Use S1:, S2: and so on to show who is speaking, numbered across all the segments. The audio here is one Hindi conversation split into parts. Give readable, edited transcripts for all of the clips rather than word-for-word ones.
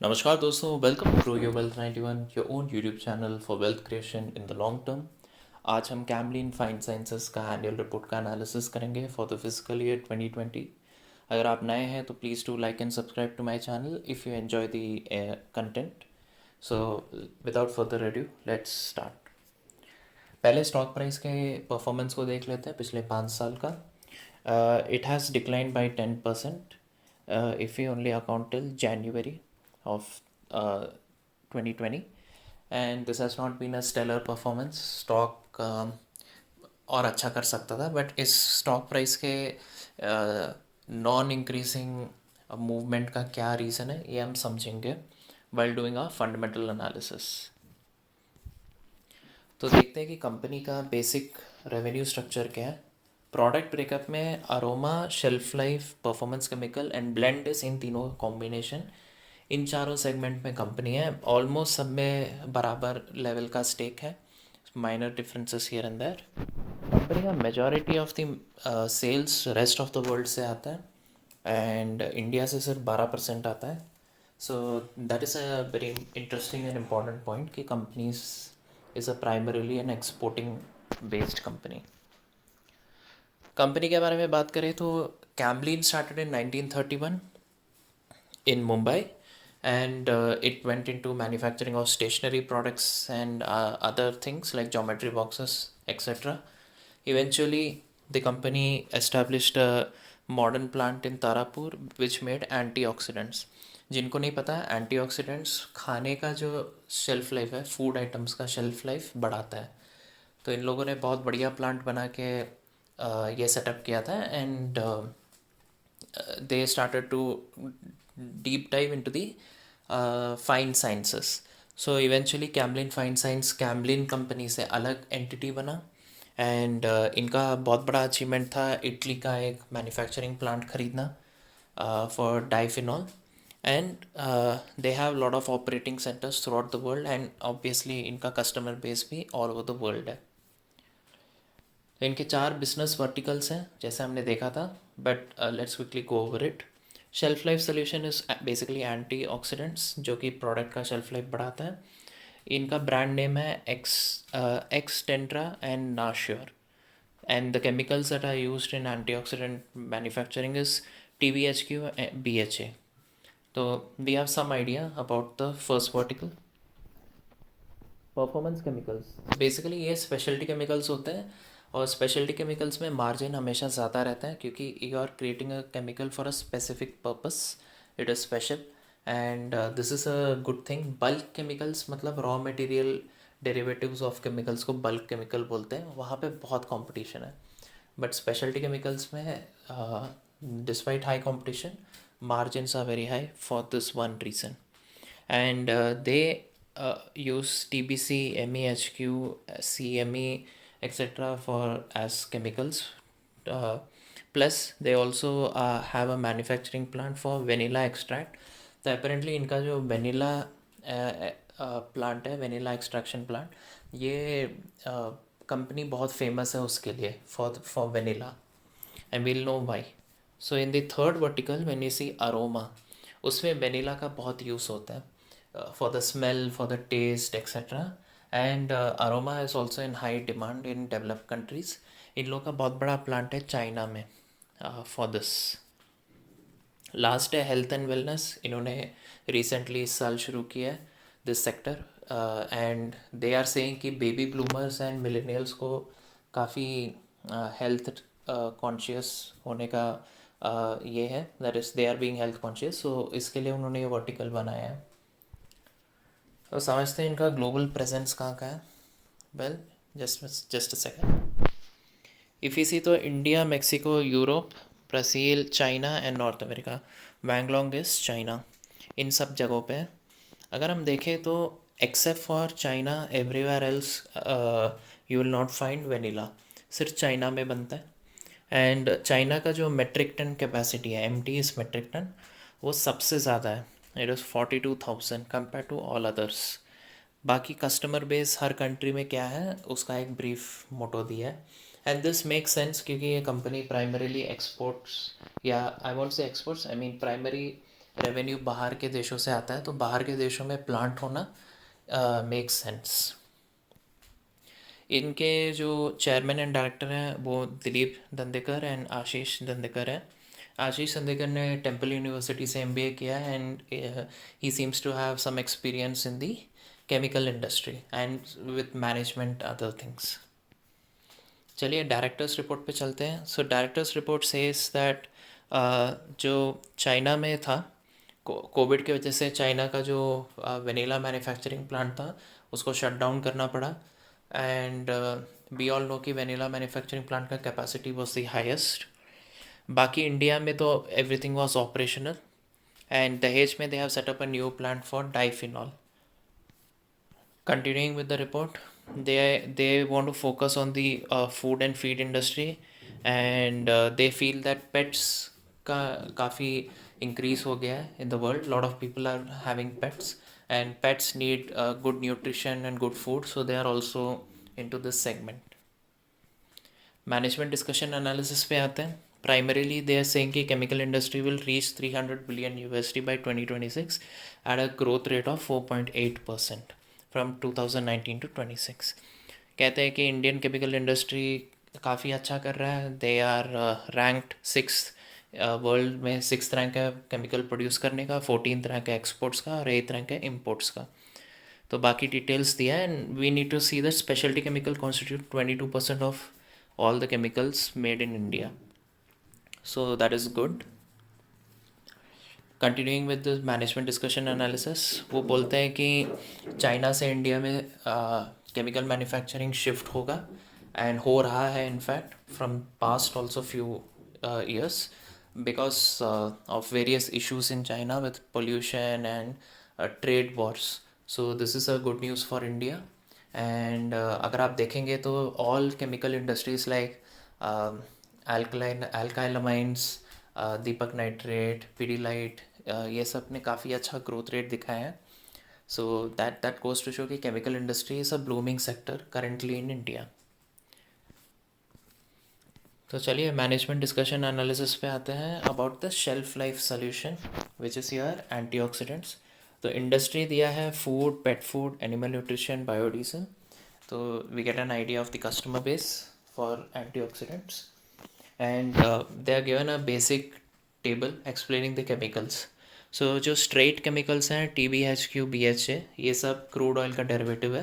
S1: नमस्कार दोस्तों, welcome to your wealth 91, your own YouTube channel for wealth creation in the long term. आज हम कैमलिन फाइन साइंसेस का एनुअल रिपोर्ट का एनालिसिस करेंगे फॉर द फिजिकल ईयर 2020। अगर आप नए हैं तो please do like and subscribe to my channel if you enjoy the content. So without further adieu let's start. पहले स्टॉक प्राइस के परफॉर्मेंस को देख लेते हैं पिछले 5 साल का। It has decline by 10% if you only account till January of 2020, and this has not been a stellar performance. Stock और अच्छा कर सकता था, बट इस स्टॉक प्राइस के नॉन इंक्रीजिंग मूवमेंट का क्या रीज़न है ये हम समझेंगे while doing a fundamental analysis. तो देखते हैं कि कंपनी का बेसिक रेवेन्यू स्ट्रक्चर क्या है। प्रोडक्ट ब्रेकअप में aroma, shelf life, performance chemical and blends, इन तीनों कॉम्बिनेशन, इन चारों सेगमेंट में कंपनी है। ऑलमोस्ट सब में बराबर लेवल का स्टेक है, minor differences here and there. Company का majority of the sales rest of the world से आता है एंड इंडिया से सिर्फ 12% आता है। So that is a very interesting and important point कि companies is a primarily an exporting based company. Company के बारे में बात करें तो Camlin started in 1931 in Mumbai, and it went into manufacturing of stationery products and other things like geometry boxes, etc. Eventually, the company established a modern plant in Tarapur which made antioxidants. जिनको नहीं पता, एंटीऑक्सीडेंट्स खाने का जो शेल्फ लाइफ है, फूड आइटम्स का शेल्फ लाइफ बढ़ाता है। तो इन लोगों ने बहुत बढ़िया प्लांट बना के ये सेटअप किया था, and they started to deep dive into the fine sciences. So eventually Camlin Fine Science Camlin company से अलग एंटिटी बना, एंड इनका बहुत बड़ा अचीवमेंट था इटली का एक मैन्युफैक्चरिंग प्लांट खरीदना for diphenol, and they have lot of operating centres throughout the world, and obviously इनका कस्टमर बेस भी ऑल ओवर द वर्ल्ड है। तो इनके 4 बिजनेस वर्टिकल्स हैं जैसे हमने देखा था, but let's quickly go over it. Shelf life solution is basically antioxidants जो कि प्रोडक्ट का शेल्फ लाइफ बढ़ाता है। इनका ब्रांड नेम है Xtendra and NaSure, and the chemicals that are used in antioxidant manufacturing is TBHQ, BHA. तो we have some idea about the first vertical, performance chemicals. Basically ये स्पेशलिटी केमिकल्स होते हैं, और स्पेशलिटी केमिकल्स में मार्जिन हमेशा ज़्यादा रहता है क्योंकि you are creating a chemical for a specific purpose, it is special, and this is a good thing. Bulk chemicals मतलब raw material derivatives of chemicals को बल्क केमिकल बोलते हैं, वहाँ पे बहुत कंपटीशन है। बट स्पेशलिटी केमिकल्स में despite high competition, margins are very high for this one reason, and they use TBC, MEHQ, CME, etc. for as chemicals. uh, Plus they also have a manufacturing plant for vanilla extract. तो apparently इनका जो vanilla प्लांट है, वेनिला एक्सट्रैक्शन प्लांट, ये कंपनी बहुत फेमस है उसके लिए, for vanilla, and we'll know why. So in the third vertical when you see aroma, उसमें वेनिला का बहुत यूज़ होता है for the smell, for the taste, etcetera, and aroma is also in high demand in develop countries. इन लोगों का बहुत बड़ा प्लांट है चाइना में फॉर दिस। लास्ट है हेल्थ एंड वेलनेस, इन्होंने रिसेंटली इस साल शुरू किया है this sector, and they are saying कि बेबी ब्लूमर्स एंड मिलेनियल्स को काफ़ी हेल्थ कॉन्शियस होने का ये है, that is they are being health conscious, so इसके लिए उन्होंने ये वर्टिकल बनाया है। तो समझते हैं इनका ग्लोबल प्रेजेंस कहाँ का है। Well, just a second. If you see तो India, Mexico, Europe, Brazil, China and North America, Wanglong is China, इन सब जगहों पे है। अगर हम देखें तो except for China everywhere else you will not find vanilla, सिर्फ चाइना में बनता है। एंड चाइना का जो मेट्रिक टन कैपेसिटी है, MT इस मेट्रिक टन, वो सबसे ज़्यादा है, it is 42,000 compare to all others. बाकी कस्टमर बेस हर कंट्री में क्या है उसका एक ब्रीफ मोटो दिया है, एंड दिस मेक सेंस क्योंकि ये कंपनी प्राइमरीली एक्सपोर्ट्स, या आई वॉन्ट से exports, I mean primary revenue बाहर के देशों से आता है, तो बाहर के देशों में प्लांट होना मेक सेंस। इनके जो चेयरमैन एंड डायरेक्टर हैं वो दिलीप दंडेकर एंड आशीष दंडेकर हैं। आशीष दंडेकर ने टेम्पल यूनिवर्सिटी से एमबीए किया है and he seems to have some experience in the chemical industry and with management other things. चलिए डायरेक्टर्स रिपोर्ट पे चलते हैं। So directors report says that जो चाइना में था, कोविड की वजह से चाइना का जो वेनिला मैन्युफैक्चरिंग प्लांट था उसको शट डाउन करना पड़ा। एंड वी ऑल नो कि वेनिला मैन्युफैक्चरिंग प्लांट का कैपेसिटी वॉज द हाईएस्ट। बाकी इंडिया में तो everything was operational and Dahej में they have set up a new plant for diphenol. Continuing with the report, they want to focus on the food and feed industry, and they feel that pets का काफ़ी increase हो गया है in the world. Lot of people are having pets and pets need good nutrition and good food, so they are also into this segment. Management discussion analysis पे आते हैं। Primarily they are saying कि chemical industry will reach $300 billion by 2026 at a growth rate of 4.8% from 2019 to 26। कहते हैं कि इंडियन केमिकल इंडस्ट्री काफ़ी अच्छा कर रहा है। They are ranked 6th world में, 6th रैंक है केमिकल प्रोड्यूस करने का, 14th रैंक है एक्सपोर्ट्स का और 8th रैंक है इम्पोर्ट्स का। तो बाकी डिटेल्स दिया है and we need to see that speciality chemical constitute 22% of all the chemicals made in India, so that is good. Continuing with the management discussion analysis, वो बोलते हैं कि चाइना से इंडिया में केमिकल मैन्युफैक्चरिंग शिफ्ट होगा एंड हो रहा है in fact from past also few years because of various issues in China with pollution and trade wars. So this is a good news for India. And अगर आप देखेंगे तो all chemical industries like alkylamines, Deepak nitrite, Pidilite, ये सब ने काफ़ी अच्छा ग्रोथ रेट दिखाया है। So that goes to show कि chemical industry is a blooming sector currently in India. तो चलिए मैनेजमेंट डिस्कशन एनालिसिस पे आते हैं about the shelf life solution which is your antioxidants. तो इंडस्ट्री दिया है food, pet food, animal nutrition, biodiesel. तो we get an idea of the customer base for antioxidants and they are given a basic table explaining the chemicals. So जो straight chemicals हैं TBHQ, BHA, ये सब crude oil का derivative है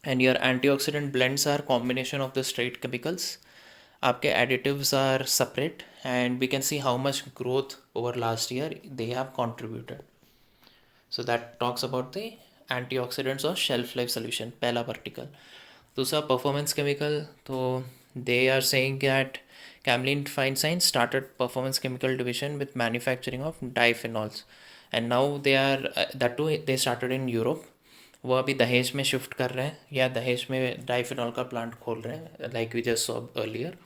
S1: and your antioxidant blends are combination of the straight chemicals. आपके additives are separate and we can see how much growth over last year they have contributed. So that talks about the antioxidants or shelf life solution, पहला particle। दूसरा performance chemical, तो they are saying that Camlin Fine Science started performance chemical division with manufacturing of diphenols and now they are that too they started in Europe। वो अभी दहेज में शिफ्ट कर रहे हैं या दहेज में डाइफिनॉल का प्लांट खोल रहे हैं like we just saw earlier.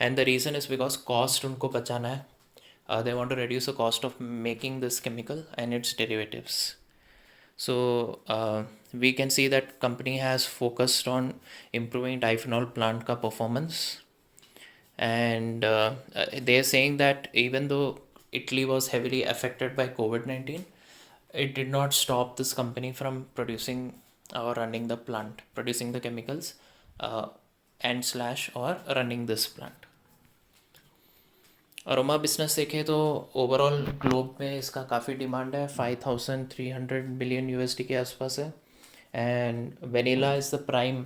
S1: And the reason is because cost उनको बचाना है। They want to reduce the cost of making this chemical and its derivatives. So we can see that company has focused on improving diphenol plant ka performance and they are saying that even though Italy was heavily affected by COVID-19, it did not stop this company from producing or running the plant, producing the chemicals and slash or running this plant। Aroma business देखें तो ओवरऑल ग्लोब में इसका काफ़ी डिमांड है, 5300 बिलियन यूएसडी के आसपास है and vanilla is the prime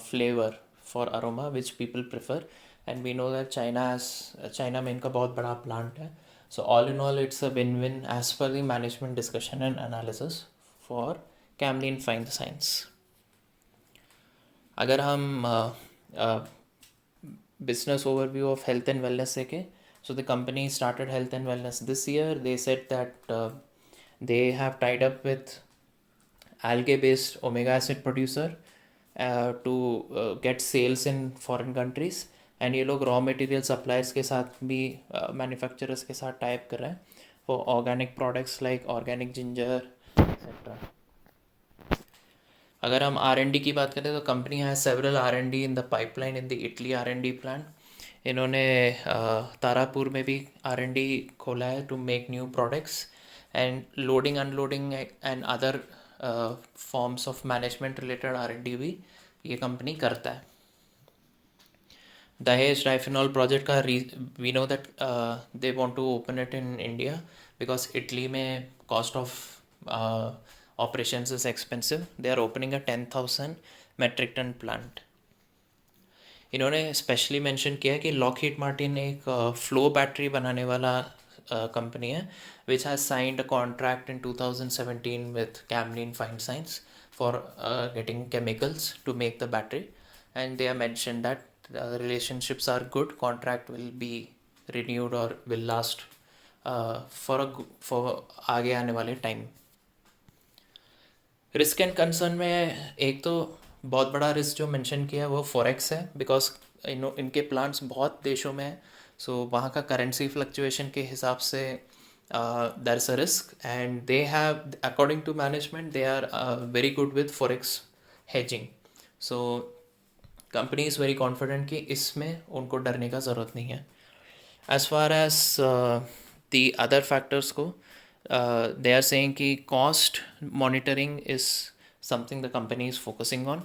S1: flavour for aroma which people prefer and we know that China में इनका बहुत बड़ा प्लांट है। So all in all it's a win win as per the management discussion and analysis for Camlin fine science. अगर हम business overview of health and wellness देखें, so the company started health and wellness this year. They said that they have tied up with algae based omega acid producer to get sales in foreign countries and ये लोग raw material suppliers के साथ भी manufacturers के साथ टाइप कर रहे हैं for organic products like organic ginger etc. अगर हम R&D की बात करें तो company has several R&D in the pipeline in the Italy R&D plan इन्होंने तारापुर में भी R&D खोला है to make new products and loading unloading and other forms of management related R&D भी ये कंपनी करता है. Dahej Diphenol project का we know that they want to open it in India because Italy में cost of operations is expensive. They are opening a 10,000 metric ton plant. इन्होंने स्पेशली मेंशन किया है कि लॉकहीड मार्टिन एक फ्लो बैटरी बनाने वाला कंपनी है which has signed a contract in 2017 with Camlin fine science for getting chemicals to make the battery and they are mention that relationships are good, contract will be renewed or will last for आगे आने वाले टाइम. रिस्क एंड कंसर्न में एक तो बहुत बड़ा रिस्क जो मेंशन किया है वो फॉरेक्स है बिकॉज इनके प्लांट्स बहुत देशों में है. सो वहाँ का करेंसी फ्लक्चुएशन के हिसाब से there is a risk and they have according to management they are very good with forex hedging. So company is very confident कि इसमें उनको डरने का ज़रूरत नहीं है. As far as the other factors को दे आर सेइंग कि cost monitoring is something the company is focusing on.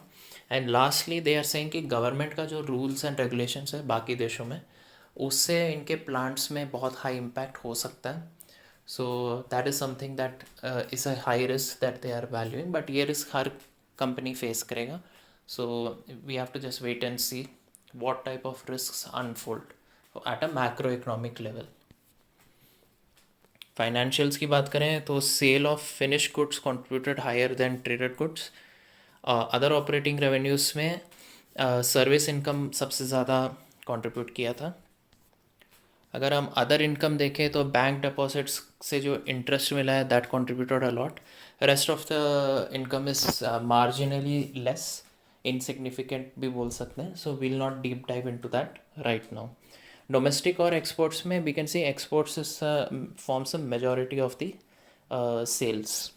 S1: And lastly they are saying कि गवर्नमेंट का जो रूल्स एंड रेगुलेशंस है बाकी देशों में उससे इनके प्लांट्स में बहुत हाई इम्पैक्ट हो सकता है. So that is something that is a high risk that they are valuing but ये रिस्क हर कंपनी फेस करेगा. So we have to just wait and see what type of risks unfold at a macroeconomic level. Financials की बात करें तो sale of finished goods contributed higher than traded goods. Other operating revenues में सर्विस इनकम सबसे ज़्यादा कंट्रीब्यूट किया था. अगर हम अदर इनकम देखें तो बैंक डिपॉजिट्स से जो इंटरेस्ट मिला है that contributed a lot. Rest of the income is marginally less, insignificant भी बोल सकते हैं. So we'll not deep dive into that right now. Domestic और एक्सपोर्ट्स में we can see exports is forms a majority of the sales.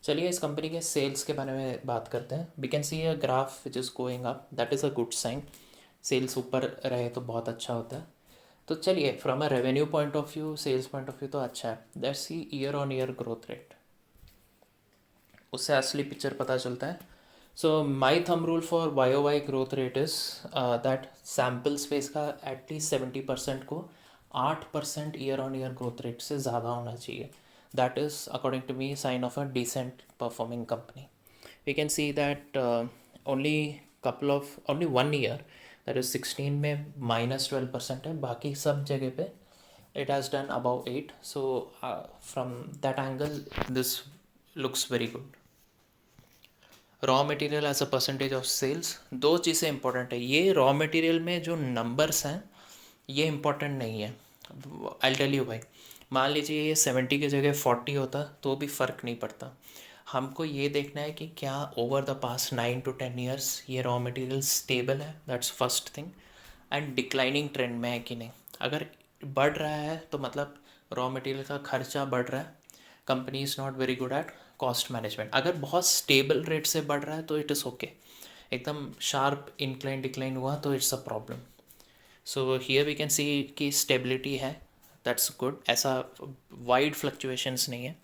S1: चलिए इस कंपनी के सेल्स के बारे में बात करते हैं. We can see a graph which is going up, that is a good sign. Sales ऊपर रहे तो बहुत अच्छा होता है. तो चलिए from a revenue point of view, sales point of view तो अच्छा है. That's see year on year growth rate, उससे असली पिक्चर पता चलता है. So my thumb rule for YoY growth rate is that sample space का एटलीस्ट 70% को 8% year on year growth rate से ज़्यादा होना चाहिए. That is according to me sign of a decent performing company. We can see that only 1 year that is 16 में -12% है, बाकी सब जगह पे it has done above 8. So from that angle this looks very good. Raw material as a percentage of sales, दो चीज़ें इंपॉर्टेंट है. ये रॉ मटेरियल में जो नंबर्स हैं ये इंपॉर्टेंट नहीं है. आई टेल यू भाई, मान लीजिए ये 70 की जगह 40 होता तो भी फ़र्क नहीं पड़ता. हमको ये देखना है कि क्या over the past 9 to 10 years ये रॉ मटेरियल स्टेबल है, that's first thing. And declining trend में है कि नहीं. अगर बढ़ रहा है तो मतलब रॉ मटेरियल का खर्चा बढ़ रहा है. Company is not very good at cost management. अगर बहुत स्टेबल रेट से बढ़ रहा है तो इट इज़ ओके. एकदम शार्प इंक्लाइन डिक्लाइन हुआ तो it's a problem. So here we can see कि स्टेबिलिटी है, दैट्स गुड. ऐसा वाइड फ्लक्चुएशंस नहीं है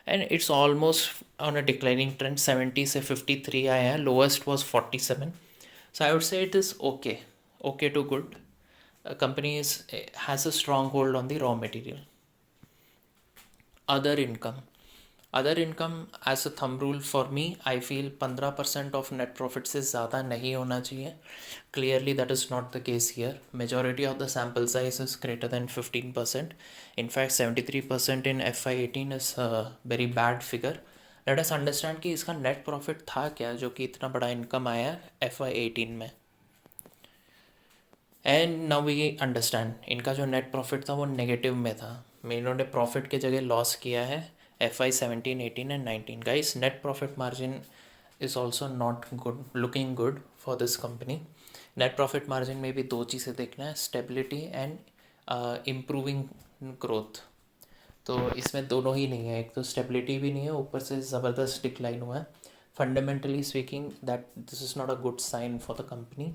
S1: and it's almost on a declining trend. 70 से 53 आया है, lowest was 47. So I would say it is okay, okay to good. A company has a strong hold on the raw material. Other income, as a thumb rule for me, I feel 15% of net profit से ज़्यादा नहीं होना चाहिए. Clearly that is not the case here. Majority of the sample size is greater than 15%. In fact 73% in FY18 is a very bad figure. Let us understand कि इसका net profit था क्या जो कि इतना बड़ा income आया FY18 में. एंड नाउ वी अंडरस्टैंड इनका जो नेट प्रॉफिट था वो नेगेटिव में था. इन्होंने प्रॉफिट के जगह लॉस किया है FY17, 18 and 19. Guys net profit margin is also not good, looking good for this company. Net profit margin में भी दो चीज़ें देखना है, स्टेबिलिटी एंड इम्प्रूविंग ग्रोथ. तो इसमें दोनों ही नहीं है. एक तो स्टेबिलिटी भी नहीं है, ऊपर से ज़बरदस्त डिक्लाइन हुआ है. Fundamentally speaking that this is not a good sign for the company.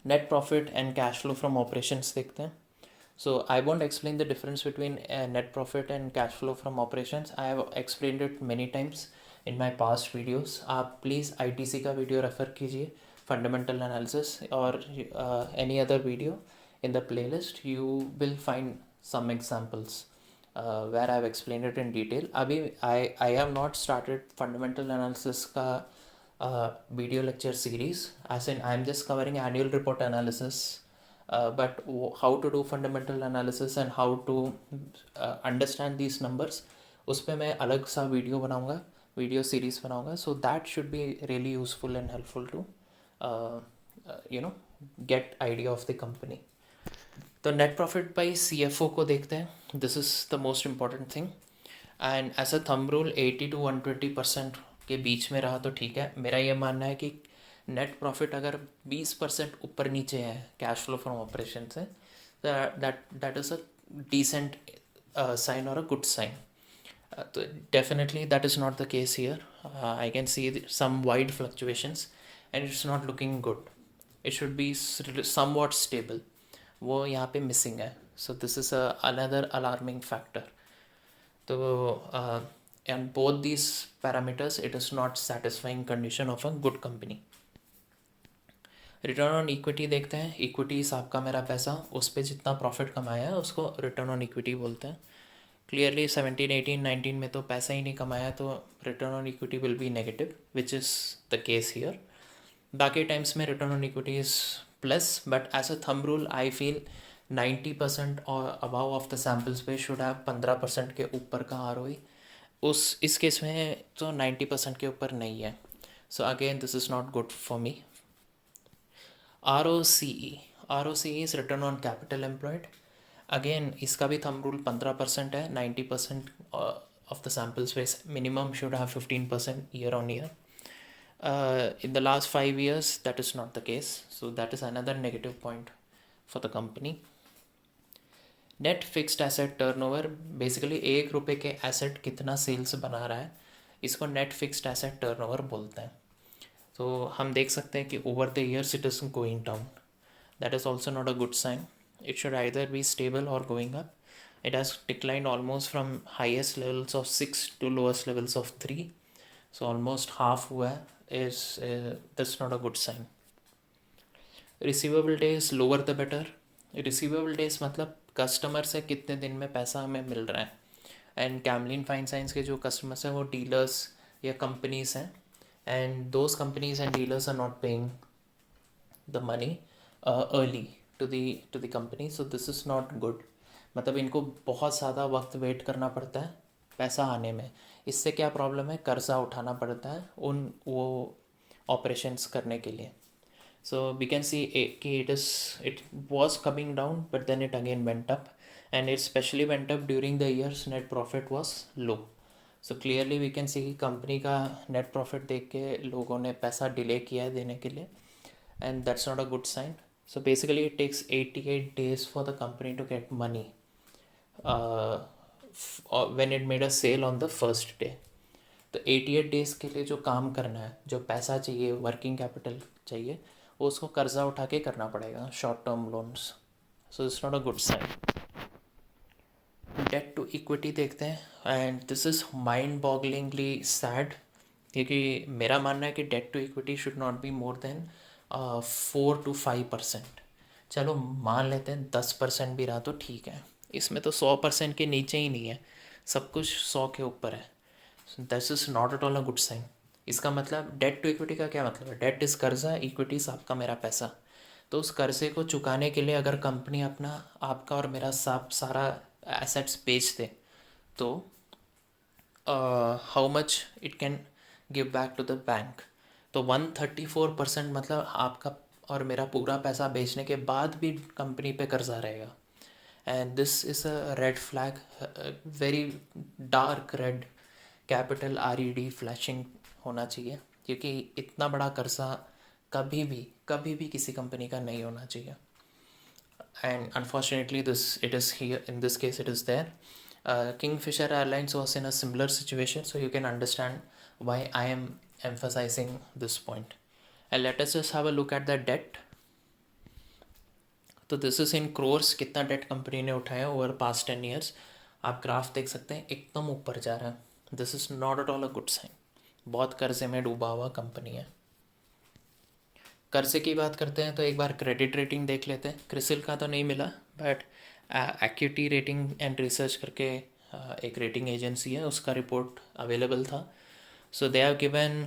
S1: Net profit and cash flow from operations देखते हैं. So I won't explain the difference between net profit and cash flow from operations. I have explained it many times in my past videos. आप प्लीज़ ITC का वीडियो रेफ़र कीजिए, फंडामेंटल एनालिसिस, और any other video in the playlist you will find some examples where I have explained it in detail. अभी I have not started fundamental analysis का video lecture series, as in I am just covering annual report analysis. But how to do fundamental analysis and how to understand these numbers, उस पर मैं अलग सा वीडियो बनाऊंगा, वीडियो सीरीज बनाऊंगा. So that should be really useful and helpful to you know get idea of the company. तो नेट प्रॉफिट बाई CFO को देखते हैं. This is the most important thing, and as a thumb rule 80 to 120% के बीच में रहा तो ठीक है. मेरा ये मानना है कि नेट प्रॉफिट अगर 20% ऊपर नीचे है कैश फ्लो फ्रॉम ऑपरेशन से, that is a decent sign और अ गुड साइन. तो definitely that is not the case here. I can see some wide fluctuations and it's not looking good. It should be somewhat stable. वो यहाँ पे मिसिंग है. So this is another alarming factor. तो and both these parameters, it is not satisfying condition of a good company. Return on equity देखते हैं. इक्विटीज आपका मेरा पैसा, उस पर जितना प्रॉफिट कमाया है उसको रिटर्न ऑन इक्विटी बोलते हैं. क्लियरली 17, 18, 19 में तो पैसा ही नहीं कमाया, तो return on equity will be negative, which is the case here. बाकी टाइम्स में return on equity is plus, but as a thumb rule I feel 90% और अबाव ऑफ द सैम्पल्स पे शुड हैव 15% के ऊपर का ROE. इस केस में तो 90% के ऊपर नहीं है. So again this is not good for me. ROCE is return on capital employed. Again इसका भी थंब रूल 15% है. 90% ऑफ द सैम्पल्स पे minimum should have 15% year on year. In the last 5 years that is not the case, so that is another negative point for the company. Net fixed asset turnover, basically 1 रुपये के एसेट कितना सेल्स बना रहा है, इसको नेट फिक्स्ड एसेट टर्नओवर बोलते हैं. तो हम देख सकते हैं कि over the years it is going down. That is also not a good sign. It should either be stable और going up. It has declined almost from highest levels of 6 to lowest levels of 3. So almost half हुआ है. Is that's not a good sign. Receivable days lower the better. Receivable days मतलब कस्टमर से कितने दिन में पैसा हमें मिल रहा है. एंड कैमलिन फाइन साइंस के जो कस्टमर्स हैं वो डीलर्स या कंपनीज हैं, and those companies and dealers are not paying the money early to the company. So this is not good. मतलब इनको बहुत ज़्यादा वक्त वेट करना पड़ता है पैसा आने में. इससे क्या प्रॉब्लम है, कर्ज़ा उठाना पड़ता है उन वो ऑपरेशंस करने के लिए. So we can see it was coming down, but then it again went up, and it especially went up during the years net profit was low. So clearly we can see कि कंपनी का net profit देख के लोगों ने पैसा डिले किया है देने के लिए, and that's not a good sign. So basically it takes 88 days for the company to get money when it made a sale on the first day. तो 88 डेज़ के लिए जो काम करना है, जो पैसा चाहिए, वर्किंग कैपिटल चाहिए, वो उसको कर्ज़ा उठा के करना पड़ेगा, short term loans. So it's not a good sign. Debt to equity देखते हैं, and this is mind bogglingly sad, क्योंकि मेरा मानना है कि debt to equity should not be more than 4 to 5%. चलो मान लेते हैं 10% भी रहा तो ठीक है. इसमें तो 100% के नीचे ही नहीं है, सब कुछ 100 के ऊपर है. This is not at all a good sign. इसका मतलब डेट टू इक्विटी का क्या मतलब है, डेट इज़ कर्जा, इक्विटी आपका मेरा पैसा. तो उस कर्जे को चुकाने के लिए अगर कंपनी अपना आपका और मेरा सारा एसेट्स बेच दे, तो how much it can give back to the bank. तो 134% मतलब आपका और मेरा पूरा पैसा बेचने के बाद भी कंपनी पे कर्जा रहेगा. And this is a red flag, very dark red, capital RED flashing होना चाहिए, क्योंकि इतना बड़ा कर्जा कभी भी किसी कंपनी का नहीं होना चाहिए. And unfortunately it is here, in this case it is there. Kingfisher Airlines was in a similar situation, so you can understand why I am emphasizing this point. And let us just have a look at the debt. तो दिस इज़ इन क्रोर्स कितना डेट कंपनी ने उठाया ओवर पास्ट 10 ईयर्स। आप ग्राफ देख सकते हैं एकदम ऊपर जा रहा है। This is not at all a good sign. बहुत कर्जे में डूबा हुआ कंपनी है। कर्जे की बात करते हैं तो एक बार क्रेडिट रेटिंग देख लेते हैं। क्रिसिल का तो नहीं मिला, but Acuite rating and research करके एक रेटिंग एजेंसी है, उसका रिपोर्ट अवेलेबल था। So they have given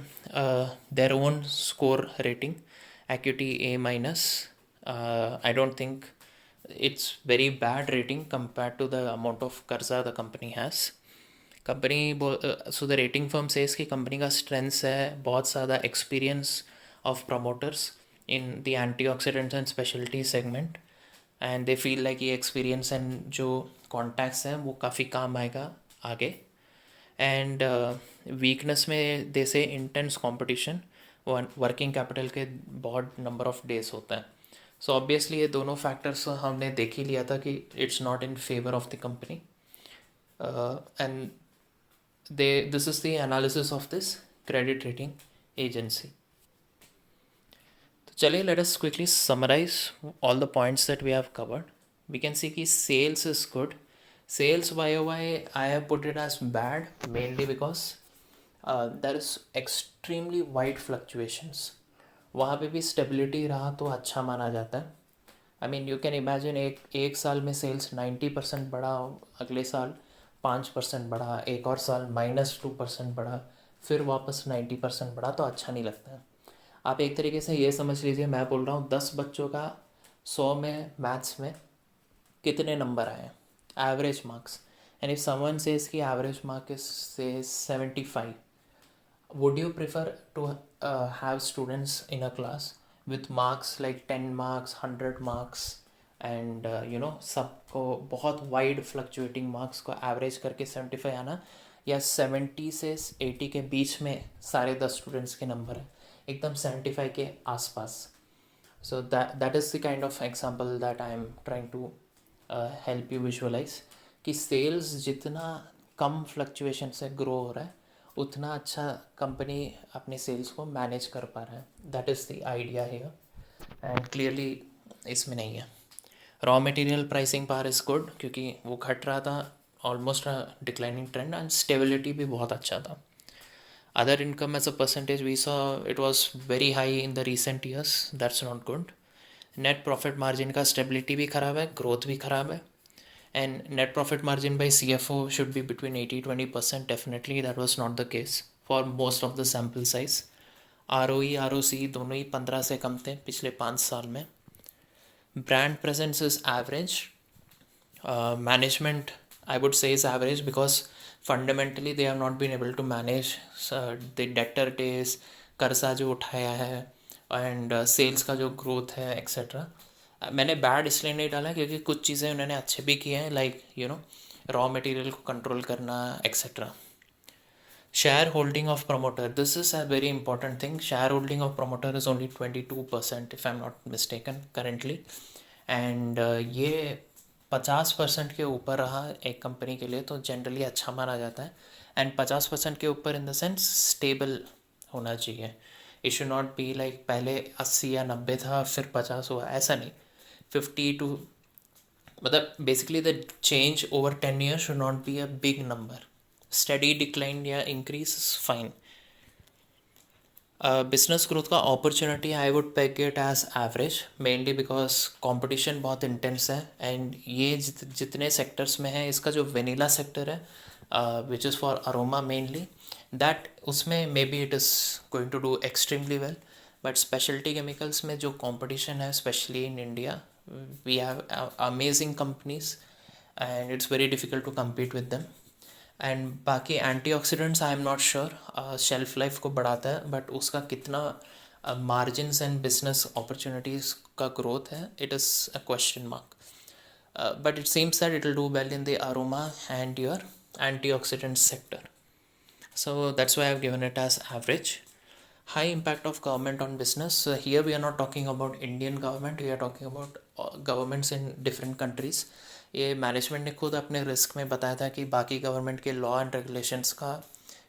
S1: their own score rating, Acuite A-. I don't think it's very bad rating compared to the amount of कर्जा the company has. Company so the rating firm से इसकी कंपनी का स्ट्रेंथ्स है बहुत ज़्यादा experience of promoters in the antioxidants and speciality segment, and they feel like ये एक्सपीरियंस एंड जो कॉन्टैक्ट्स हैं वो काफ़ी काम आएगा आगे। एंड वीकनेस में दे से इंटेंस कॉम्पिटिशन, वर्किंग कैपिटल के बहुत नंबर ऑफ डेज होता है। सो ऑब्वियसली ये दोनों फैक्टर्स हमने देख ही लिया था कि it's not in favour of the company, and this is the analysis of this credit rating agency. तो चलिए let us quickly summarize all the points that we have covered. We can see कि sales is good. Sales YOY I have put it as bad mainly because there is extremely wide fluctuations. वहाँ पे भी stability रहा तो अच्छा माना जाता है। I mean you can imagine एक साल में sales 90% बढ़ा, अगले साल 5% बढ़ा, एक और साल -2% बढ़ा, फिर वापस 90% बढ़ा, तो अच्छा नहीं लगता है। आप एक तरीके से ये समझ लीजिए, मैं बोल रहा हूँ 10 बच्चों का 100 में मैथ्स में कितने नंबर आए, average marks, and if someone says कि एवरेज मार्क इज से 75, would you prefer to have students in a class with marks like 10 marks, 100 marks, and सबको बहुत वाइड फ्लक्चुएटिंग मार्क्स को एवरेज करके 75 आना, या 70 से 80 के बीच में सारे 10 स्टूडेंट्स के नंबर हैं एकदम 75 के आसपास। So that is the kind of example that I am trying to help you visualise कि सेल्स जितना कम फ्लक्चुएशन से ग्रो हो रहा है उतना अच्छा कंपनी अपने सेल्स को मैनेज कर पा रहा है। That is the idea here, and clearly इसमें नहीं है। Raw material pricing power is good क्योंकि वो घट रहा था, almost declining trend, and stability भी बहुत अच्छा था। Other income as a percentage we saw it was very high in the recent years, that's not good. Net profit margin का स्टेबिलिटी भी ख़राब है, ग्रोथ भी ख़राब है, and net profit margin by CFO should be between 80-20%. Definitely that was not the case for most of the sample size. ROE ROC दोनों ही 15 से कम थे पिछले 5 साल में। Brand presence is average. Management I would say is average because fundamentally they have not been able to manage the debtor days, कर्जा जो उठाया है, एंड सेल्स का जो ग्रोथ है एक्सेट्रा। मैंने बैड इसलिए नहीं डाला क्योंकि कुछ चीज़ें उन्होंने अच्छे भी किए हैं, लाइक रॉ मटेरियल को कंट्रोल करना etcetera. Share holding of promoter, this is a very important thing. Share holding of promoter is only 22% if I am not mistaken currently, and ये 50% के ऊपर रहा एक कंपनी के लिए तो जनरली अच्छा माना जाता है। एंड 50% के ऊपर इन द सेंस स्टेबल होना चाहिए। It should not be like पहले 80 या 90 था फिर 50 हुआ, ऐसा नहीं। 50 टू मतलब basically the change over 10 years should not be a big number. Steady decline या increase is fine. Business growth का opportunity I would peg it as average, mainly because competition बहुत इंटेंस है, एंड ये जितने सेक्टर्स में है, इसका जो वेनिला सेक्टर है which is for aroma mainly, that उसमें maybe it is going to do extremely well, but speciality chemicals में जो कंपटीशन है specially in India, we have amazing companies and it's very difficult to compete with them. And बाकी antioxidants I am not sure, shelf life को बढ़ाता है, बट उसका कितना मार्जिन्स एंड बिजनेस अपॉर्चुनिटीज़ का ग्रोथ है, it is a question mark, but it seems that it will do well in the aroma and your antioxidant sector. So that's why I've given it as average. High impact of government on business. So here we are not talking about Indian government, we are talking about governments in different countries. ये मैनेजमेंट ने खुद अपने रिस्क में बताया था कि बाकी गवर्नमेंट के लॉ एंड रेगुलेशंस का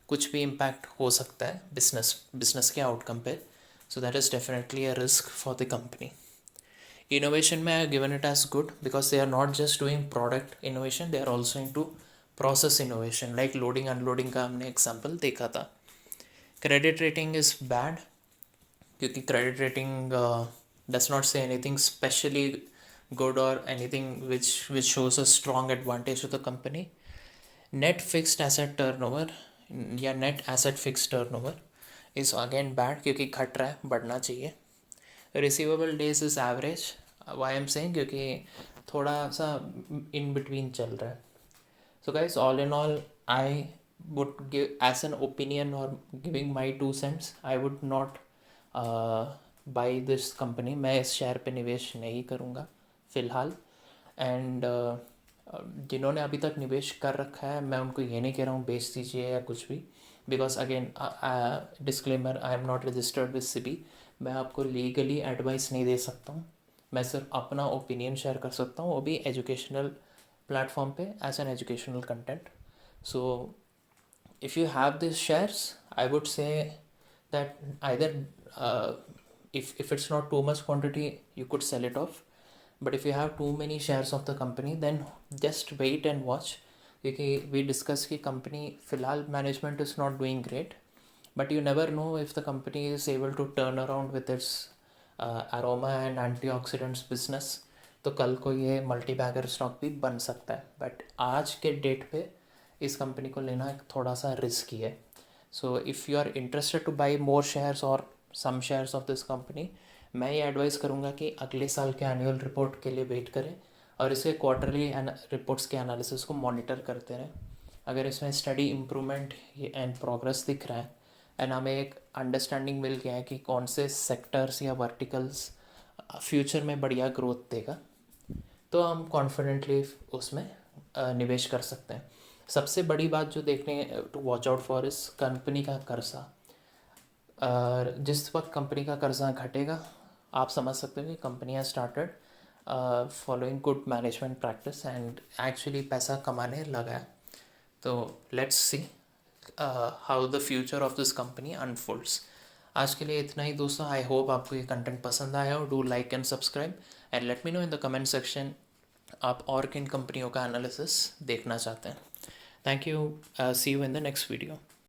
S1: कुछ भी इम्पैक्ट हो सकता है बिजनेस के आउटकम पे, so that is definitely a risk for the company. Innovation में I given it as good because they are not just doing product innovation, they are also into process innovation, like loading unloading का हमने एग्जाम्पल देखा था. क्रेडिट रेटिंग इज़ बैड क्योंकि credit rating does not say anything specially good or anything which shows a strong advantage to the company. Net fixed asset turnover या net asset fixed turnover is again bad क्योंकि घट रहा है, बढ़ना चाहिए. Receivable days is average. Why I'm saying क्योंकि थोड़ा सा in between चल रहा है. So guys, all in all, I would give as an opinion or giving my 2 cents, I would not buy this company. मैं इस शेयर पे निवेश नहीं करूँगा फ़िलहाल. एंड जिन्होंने अभी तक निवेश कर रखा है मैं उनको ये नहीं कह रहा हूँ बेच दीजिए या कुछ भी, because again disclaimer, I am not registered with SEBI. मैं आपको लीगली एडवाइस नहीं दे सकता हूँ, मैं सिर्फ अपना ओपिनियन शेयर कर सकता हूँ, वो भी एजुकेशनल प्लेटफॉर्म पे as an educational content. So if you have these shares, I would say that either if it's not too much quantity, you could sell it off. But if you have too many shares of the company, then just wait and watch. क्योंकि we discuss कि company फिलहाल management is not doing great, but you never know if the company is able to turn around with its aroma and antioxidants business. तो कल को ये मल्टी बैगर स्टॉक भी बन सकता है, बट आज के डेट पे इस कंपनी को लेना थोड़ा सा रिस्की है. So if you are interested to buy more shares और some shares of this company, मैं ये एडवाइस करूँगा कि अगले साल के एनुअल रिपोर्ट के लिए वेट करें और इसके क्वार्टरली रिपोर्ट्स के एनालिसिस को मॉनिटर करते रहें. अगर इसमें स्टडी इम्प्रूवमेंट एंड प्रोग्रेस दिख रहा है एंड हमें एक अंडरस्टैंडिंग मिल गया है कि कौन से सेक्टर्स या वर्टिकल्स फ्यूचर में बढ़िया ग्रोथ देगा, तो हम कॉन्फिडेंटली उसमें निवेश कर सकते हैं. सबसे बड़ी बात जो देखने टू वॉच आउट फॉर इस कंपनी का कर्जा. जिस वक्त कंपनी का कर्जा घटेगा आप समझ सकते हो कि company has started following good management practice and actually पैसा कमाने लगा है. तो let's see how the future of this company unfolds. आज के लिए इतना ही दोस्तों. आई होप आपको ये कंटेंट पसंद आया हो. Do like and subscribe and let me know in the comment section आप और किन कंपनियों का एनालिसिस देखना चाहते हैं. Thank you. See you in the next video.